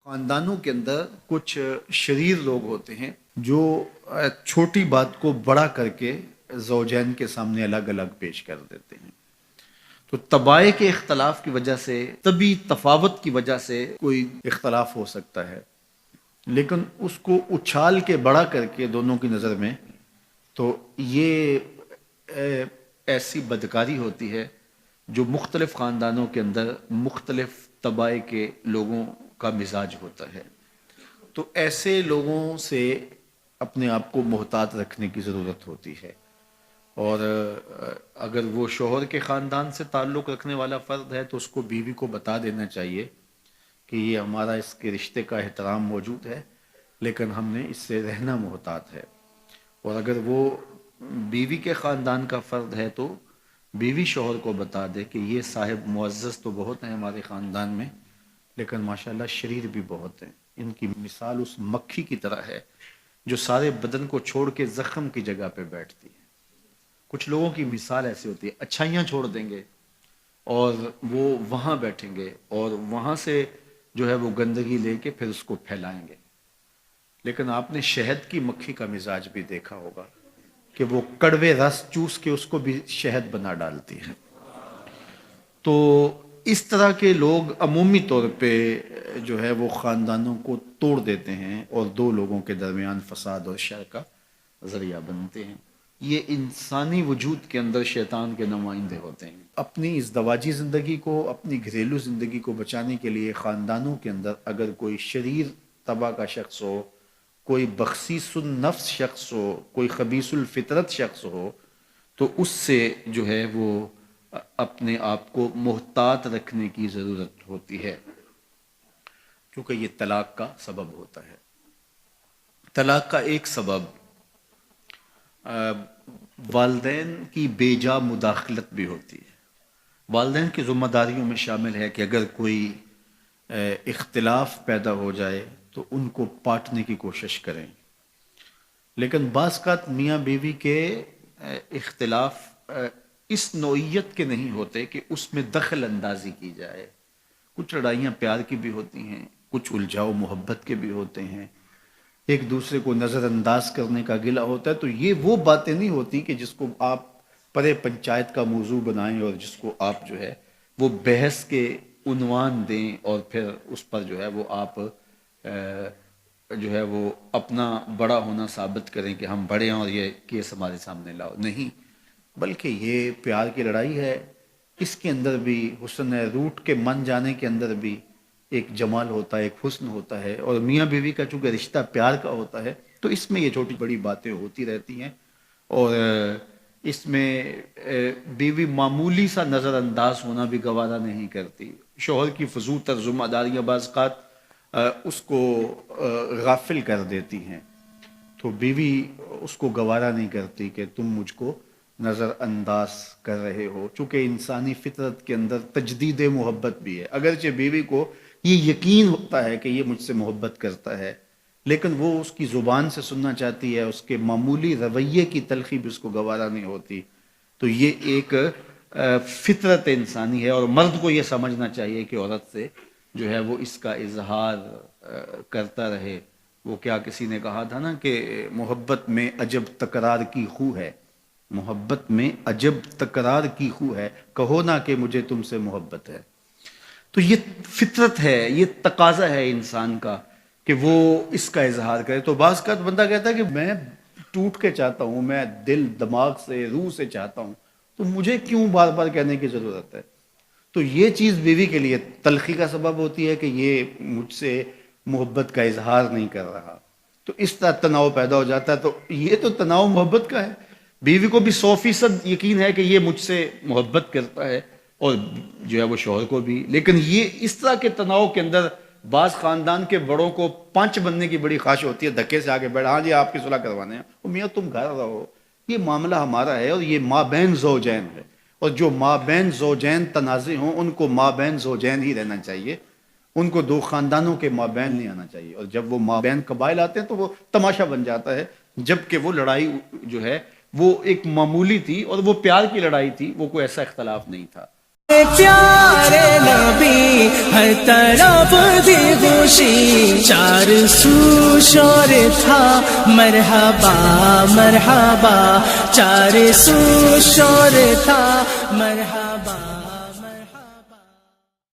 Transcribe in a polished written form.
خاندانوں کے اندر کچھ شریر لوگ ہوتے ہیں جو چھوٹی بات کو بڑا کر کے زوجین کے سامنے الگ الگ پیش کر دیتے ہیں. تو طبائع کے اختلاف کی وجہ سے، طبی تفاوت کی وجہ سے کوئی اختلاف ہو سکتا ہے، لیکن اس کو اچھال کے بڑا کر کے دونوں کی نظر میں، تو یہ ایسی بدکاری ہوتی ہے جو مختلف خاندانوں کے اندر مختلف طبائع کے لوگوں کا مزاج ہوتا ہے. تو ایسے لوگوں سے اپنے آپ کو محتاط رکھنے کی ضرورت ہوتی ہے، اور اگر وہ شوہر کے خاندان سے تعلق رکھنے والا فرد ہے تو اس کو بیوی کو بتا دینا چاہیے کہ یہ ہمارا اس کے رشتے کا احترام موجود ہے، لیکن ہم نے اس سے رہنا محتاط ہے. اور اگر وہ بیوی کے خاندان کا فرد ہے تو بیوی شوہر کو بتا دے کہ یہ صاحب معزز تو بہت ہیں ہمارے خاندان میں، لیکن ماشاءاللہ شریر بھی بہت ہیں. ان کی مثال اس مکھی کی طرح ہے جو سارے بدن کو چھوڑ کے زخم کی جگہ پہ بیٹھتی ہے. کچھ لوگوں کی مثال ایسی ہوتی ہے، اچھائیاں چھوڑ دیں گے اور وہ وہاں بیٹھیں گے اور وہاں سے جو ہے وہ گندگی لے کے پھر اس کو پھیلائیں گے. لیکن آپ نے شہد کی مکھی کا مزاج بھی دیکھا ہوگا کہ وہ کڑوے رس چوس کے اس کو بھی شہد بنا ڈالتی ہے. تو اس طرح کے لوگ عمومی طور پہ جو ہے وہ خاندانوں کو توڑ دیتے ہیں اور دو لوگوں کے درمیان فساد اور شر کا ذریعہ بنتے ہیں. یہ انسانی وجود کے اندر شیطان کے نمائندے ہوتے ہیں. اپنی ازدواجی زندگی کو، اپنی گھریلو زندگی کو بچانے کے لیے خاندانوں کے اندر اگر کوئی شریر طبع کا شخص ہو، کوئی بخسیس النفس شخص ہو، کوئی خبیث الفطرت شخص ہو، تو اس سے جو ہے وہ اپنے آپ کو محتاط رکھنے کی ضرورت ہوتی ہے، کیونکہ یہ طلاق کا سبب ہوتا ہے. طلاق کا ایک سبب والدین کی بے جا مداخلت بھی ہوتی ہے. والدین کی ذمہ داریوں میں شامل ہے کہ اگر کوئی اختلاف پیدا ہو جائے تو ان کو پاٹنے کی کوشش کریں. لیکن بعض اوقات میاں بیوی کے اختلاف اس نوعیت کے نہیں ہوتے کہ اس میں دخل اندازی کی جائے. کچھ لڑائیاں پیار کی بھی ہوتی ہیں، کچھ الجھاؤ محبت کے بھی ہوتے ہیں، ایک دوسرے کو نظر انداز کرنے کا گلہ ہوتا ہے. تو یہ وہ باتیں نہیں ہوتی کہ جس کو آپ پرے پنچایت کا موضوع بنائیں اور جس کو آپ جو ہے وہ بحث کے عنوان دیں اور پھر اس پر جو ہے وہ آپ جو ہے وہ اپنا بڑا ہونا ثابت کریں کہ ہم بڑے ہیں اور یہ کیس ہمارے سامنے لاؤ. نہیں، بلکہ یہ پیار کی لڑائی ہے. اس کے اندر بھی حسن ہے، روٹ کے من جانے کے اندر بھی ایک جمال ہوتا ہے، ایک حسن ہوتا ہے. اور میاں بیوی کا چونکہ رشتہ پیار کا ہوتا ہے تو اس میں یہ چھوٹی بڑی باتیں ہوتی رہتی ہیں، اور اس میں بیوی معمولی سا نظر انداز ہونا بھی گوارا نہیں کرتی. شوہر کی فضول تر ذمہ داریاں بعض اوقات اس کو غافل کر دیتی ہیں، تو بیوی اس کو گوارا نہیں کرتی کہ تم مجھ کو نظر انداز کر رہے ہو. چونکہ انسانی فطرت کے اندر تجدید محبت بھی ہے. اگرچہ بیوی کو یہ یقین ہوتا ہے کہ یہ مجھ سے محبت کرتا ہے، لیکن وہ اس کی زبان سے سننا چاہتی ہے، اس کے معمولی رویے کی تلخی بھی اس کو گوارا نہیں ہوتی. تو یہ ایک فطرت انسانی ہے، اور مرد کو یہ سمجھنا چاہیے کہ عورت سے جو ہے وہ اس کا اظہار کرتا رہے. وہ کیا کسی نے کہا تھا نا کہ محبت میں عجب تکرار کی خو ہے، محبت میں عجب تکرار کی خو ہے، کہو نہ کہ مجھے تم سے محبت ہے. تو یہ فطرت ہے، یہ تقاضا ہے انسان کا کہ وہ اس کا اظہار کرے. تو بعض کا بندہ کہتا ہے کہ میں ٹوٹ کے چاہتا ہوں، میں دل دماغ سے روح سے چاہتا ہوں، تو مجھے کیوں بار بار کہنے کی ضرورت ہے. تو یہ چیز بیوی کے لیے تلخی کا سبب ہوتی ہے کہ یہ مجھ سے محبت کا اظہار نہیں کر رہا. تو اس طرح تناؤ پیدا ہو جاتا ہے. تو یہ تو تناؤ محبت کا ہے. بیوی کو بھی 100% یقین ہے کہ یہ مجھ سے محبت کرتا ہے، اور جو ہے وہ شوہر کو بھی. لیکن یہ اس طرح کے تناؤ کے اندر بعض خاندان کے بڑوں کو پنچ بننے کی بڑی خواہش ہوتی ہے، دھکے سے آگے بیٹھا، ہاں جی آپ کی صلح کروانے ہیں. وہ میاں تم گھر رہو، یہ معاملہ ہمارا ہے، اور یہ مابین زوجین ہے، اور جو مابین زوجین تنازع ہوں ان کو مابین زوجین ہی رہنا چاہیے، ان کو دو خاندانوں کے مابین نہیں آنا چاہیے. اور جب وہ مابین قبائل آتے ہیں تو وہ تماشا بن جاتا ہے، جبکہ وہ لڑائی جو ہے وہ ایک معمولی تھی اور وہ پیار کی لڑائی تھی، وہ کوئی ایسا اختلاف نہیں تھا. پیارے نبی ہر طرف تھی خوشی، چار سو شور تھا مرحبا مرحبا، چار سو شور تھا مرحبا۔